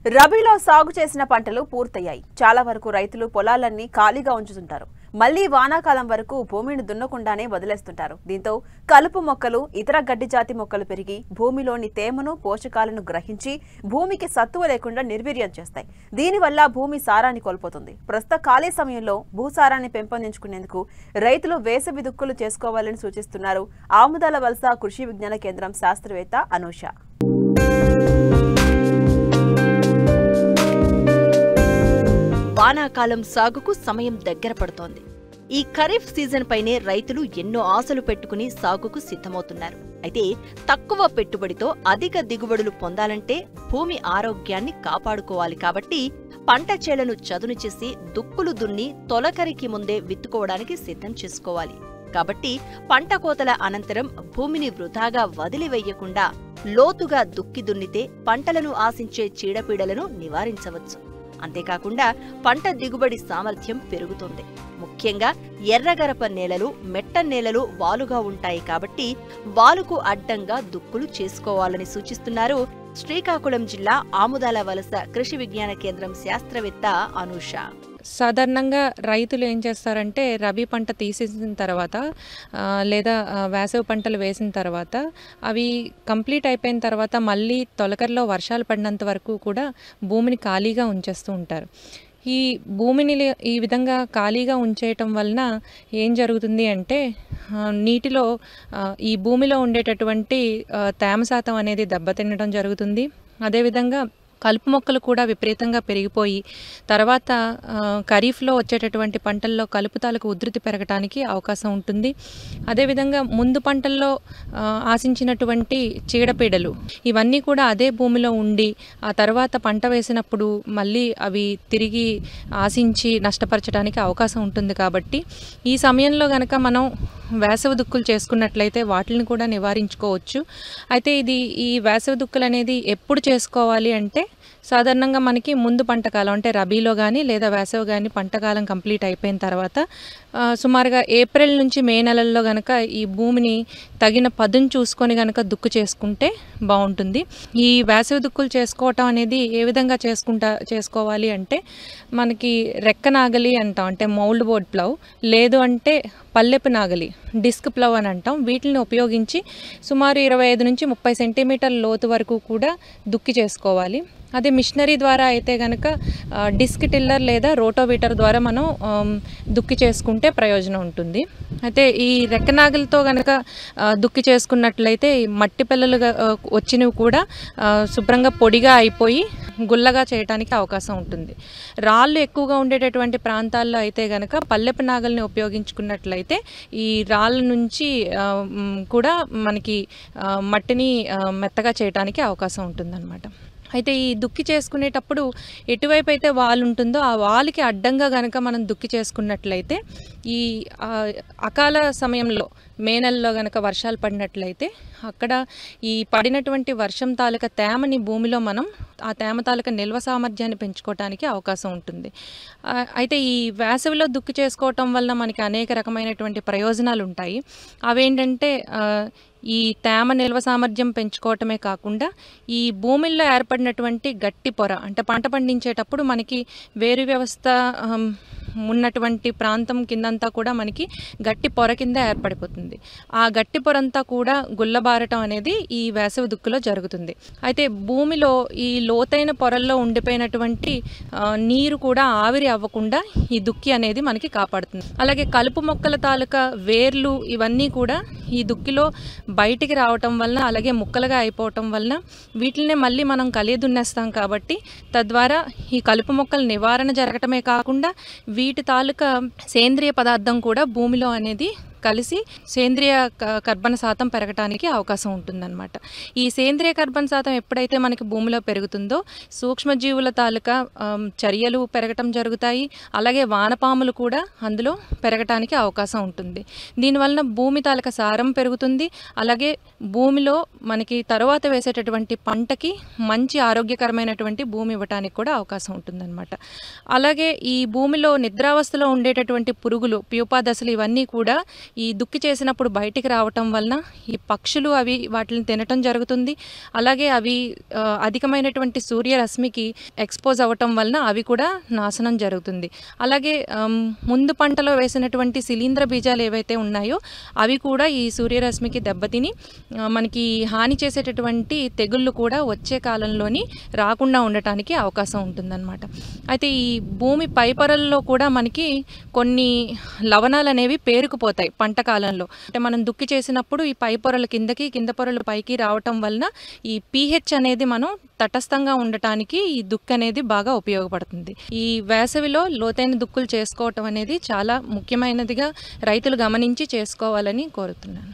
రబీలో సాగు చేసిన పంటలు పూర్తయ్యాయి. చాలా వరకు రైతులు పొలాలన్నీ ఖాళీగా ఉంచుతుంటారు. మళ్లీ వానాకాలం వరకు భూమిని దున్నకుండానే వదిలేస్తుంటారు. దీంతో కలుపు మొక్కలు, ఇతర గడ్డి జాతి మొక్కలు పెరిగి భూమిలోని తేమను, పోషకాలను గ్రహించి భూమికి సత్తువ లేకుండా నిర్వీర్యం చేస్తాయి. దీనివల్ల భూమి సారాన్ని కోల్పోతుంది. ప్రస్తుత ఖాళీ సమయంలో భూసారాన్ని పెంపొందించుకునేందుకు రైతులు వేసవి దుక్కులు చేసుకోవాలని సూచిస్తున్నారు ఆముదాల వలస కృషి విజ్ఞాన కేంద్రం శాస్త్రవేత్త అనూష. వానాకాలం సాగుకు సమయం దగ్గర పడుతోంది. ఈ ఖరీఫ్ సీజన్ పైనే రైతులు ఎన్నో ఆశలు పెట్టుకుని సాగుకు సిద్ధమవుతున్నారు. అయితే తక్కువ పెట్టుబడితో అధిక దిగుబడులు పొందాలంటే భూమి ఆరోగ్యాన్ని కాపాడుకోవాలి. కాబట్టి పంట చేలను చదును చేసి దుక్కులు దున్ని తొలకరికి ముందే విత్తుకోవడానికి సిద్ధం చేసుకోవాలి. కాబట్టి పంట కోతల అనంతరం భూమిని వృధాగా వదిలివేయకుండా లోతుగా దుక్కి దున్నితే పంటలను ఆశించే చీడపీడలను నివారించవచ్చు. అంతేకాకుండా పంట దిగుబడి సామర్థ్యం పెరుగుతుంది. ముఖ్యంగా ఎర్రగరప నేలలు, మెట్ట నేలలు వాలుగా ఉంటాయి. కాబట్టి వాలుకు అడ్డంగా దుక్కులు చేసుకోవాలని సూచిస్తున్నారు శ్రీకాకుళం జిల్లా ఆముదాల వలస కృషి విజ్ఞాన కేంద్రం శాస్త్రవేత్త అనూష. సాధారణంగా రైతులు ఏం చేస్తారంటే రబీ పంట తీసేసిన తర్వాత లేదా వేసవి పంటలు వేసిన తర్వాత అవి కంప్లీట్ అయిపోయిన తర్వాత మళ్ళీ తొలకరిలో వర్షాలు పడినంత వరకు కూడా భూమిని ఖాళీగా ఉంచేస్తూ ఉంటారు. ఈ భూమిని ఈ విధంగా ఖాళీగా ఉంచేయటం వలన ఏం జరుగుతుంది అంటే నీటిలో ఈ భూమిలో ఉండేటటువంటి తేమ శాతం అనేది దెబ్బతినడం జరుగుతుంది. అదేవిధంగా కలుపు మొక్కలు కూడా విపరీతంగా పెరిగిపోయి తర్వాత ఖరీఫ్లో వచ్చేటటువంటి పంటల్లో కలుపు తాలూకు ఉధృతి పెరగడానికి అవకాశం ఉంటుంది. అదేవిధంగా ముందు పంటల్లో ఆశించినటువంటి చీడపీడలు ఇవన్నీ కూడా అదే భూమిలో ఉండి ఆ తర్వాత పంట వేసినప్పుడు మళ్ళీ అవి తిరిగి ఆశించి నష్టపరచడానికి అవకాశం ఉంటుంది. కాబట్టి ఈ సమయంలో కనుక మనం వేసవి దుక్కులు చేసుకున్నట్లయితే వాటిని కూడా నివారించుకోవచ్చు. అయితే ఈ వేసవి దుక్కులు అనేది ఎప్పుడు చేసుకోవాలి అంటే సాధారణంగా మనకి ముందు పంటకాలం అంటే రబీలో కానీ లేదా వేసవి కానీ పంటకాలం కంప్లీట్ అయిపోయిన తర్వాత సుమారుగా ఏప్రిల్ నుంచి మే నెలల్లో కనుక ఈ భూమిని తగిన పదును చూసుకొని కనుక దుక్కు చేసుకుంటే బాగుంటుంది. ఈ వేసవి దుక్కులు చేసుకోవటం అనేది ఏ విధంగా చేసుకోవాలి అంటే మనకి రెక్క నాగలి అంటాం, అంటే మౌల్డ్ బోర్డ్ ప్లవ్, లేదు అంటే పల్లెపు నాగలి, డిస్క్ ప్లవ్ అని అంటాం. వీటిని ఉపయోగించి సుమారు 25 నుంచి 30 సెంటీమీటర్ల లోతు వరకు కూడా దుక్కి చేసుకోవాలి. అదే మిషనరీ ద్వారా అయితే కనుక డిస్క్ టిల్లర్ లేదా రోటోవీటర్ ద్వారా మనం దుక్కి చేసుకుంటే ప్రయోజనం ఉంటుంది. అయితే ఈ రెక్కనాగలతో కనుక దుక్కి చేసుకున్నట్లయితే మట్టి పిల్లలుగా వచ్చినవి కూడా శుభ్రంగా పొడిగా అయిపోయి గుల్లగా చేయడానికి అవకాశం ఉంటుంది. రాళ్ళు ఎక్కువగా ఉండేటటువంటి ప్రాంతాల్లో అయితే కనుక పల్లెపు నాగల్ని ఉపయోగించుకున్నట్లయితే ఈ రాళ్ళ నుంచి కూడా మనకి మట్టిని మెత్తగా చేయడానికి అవకాశం ఉంటుందన్నమాట. అయితే ఈ దుక్కి చేసుకునేటప్పుడు ఎటువైపు అయితే వాల్ ఉంటుందో ఆ వాల్కి అడ్డంగా కనుక మనం దుక్కి చేసుకున్నట్లయితే ఈ అకాల సమయంలో మే నెలలో కనుక వర్షాలు పడినట్లయితే అక్కడ ఈ పడినటువంటి వర్షం తాలూకా తేమని భూమిలో మనం ఆ తేమ తాలూకా నిల్వ సామర్థ్యాన్ని పెంచుకోవడానికి అవకాశం ఉంటుంది. అయితే ఈ వేసవిలో దుక్కి చేసుకోవటం వల్ల మనకి అనేక రకమైనటువంటి ప్రయోజనాలు ఉంటాయి. అవేంటంటే ఈ తేమ నిల్వ సామర్థ్యం పెంచుకోవటమే కాకుండా ఈ భూమిలో ఏర్పడినటువంటి గట్టి పొర, అంటే పంట పండించేటప్పుడు మనకి వేరు వ్యవస్థ ఉన్నటువంటి ప్రాంతం కిందంతా కూడా మనకి గట్టి పొర కింద ఏర్పడిపోతుంది. ఆ గట్టి పొర అంతా కూడా గుల్లబారటం అనేది ఈ వేసవి దుక్కులో జరుగుతుంది. అయితే భూమిలో ఈ లోతైన పొరల్లో ఉండిపోయినటువంటి నీరు కూడా ఆవిరి అవ్వకుండా ఈ దుక్కి అనేది మనకి కాపాడుతుంది. అలాగే కలుపు మొక్కల తాలూకా వేర్లు ఇవన్నీ కూడా ఈ దుక్కిలో బయటికి రావటం వలన, అలాగే ముక్కలుగా అయిపోవటం వలన వీటినే మళ్ళీ మనం కలియదున్నేస్తాం. కాబట్టి తద్వారా ఈ కలుపు మొక్కల నివారణ జరగటమే కాకుండా వీటి తాలూకా సేంద్రియ పదార్థం కూడా భూమిలో అనేది కలిసి సేంద్రియ కర్బన శాతం పెరగడానికి అవకాశం ఉంటుందన్నమాట. ఈ సేంద్రియ కర్బన శాతం ఎప్పుడైతే మనకి భూమిలో పెరుగుతుందో సూక్ష్మజీవుల తాలూకా చర్యలు పెరగటం జరుగుతాయి. అలాగే వానపాములు కూడా అందులో పెరగటానికి అవకాశం ఉంటుంది. దీనివలన భూమి తాలూకా సారం పెరుగుతుంది. అలాగే భూమిలో మనకి తరువాత వేసేటటువంటి పంటకి మంచి ఆరోగ్యకరమైనటువంటి భూమి ఇవ్వటానికి కూడా అవకాశం ఉంటుందన్నమాట. అలాగే ఈ భూమిలో నిద్రావస్థలో ఉండేటటువంటి పురుగులు, ప్యూపా దశలు ఇవన్నీ కూడా ఈ దుక్కి చేసినప్పుడు బయటికి రావటం వలన ఈ పక్షులు అవి వాటిని తినటం జరుగుతుంది. అలాగే అవి అధికమైనటువంటి సూర్యరశ్మికి ఎక్స్పోజ్ అవ్వటం వలన అవి కూడా నాశనం జరుగుతుంది. అలాగే ముందు పంటలో వేసినటువంటి శిలీంద్ర బీజాలు ఏవైతే ఉన్నాయో అవి కూడా ఈ సూర్యరశ్మికి దెబ్బతిని మనకి హాని చేసేటటువంటి తెగుళ్ళు కూడా వచ్చే కాలంలోని రాకుండా ఉండటానికి అవకాశం ఉంటుందన్నమాట. అయితే ఈ భూమి పైపొరల్లో కూడా మనకి కొన్ని లవణాలు అనేవి పేరుకుపోతాయి పంట కాలంలో. అంటే మనం దుక్కి చేసినప్పుడు ఈ పై పొరల కిందకి, కింద పొరలు పైకి రావటం వలన ఈ pH అనేది మనం తటస్థంగా ఉండటానికి ఈ దుక్కి అనేది బాగా ఉపయోగపడుతుంది. ఈ వేసవిలో లోతైన దుక్కులు చేసుకోవటం అనేది చాలా ముఖ్యమైనదిగా రైతులు గమనించి చేసుకోవాలని కోరుతున్నాను.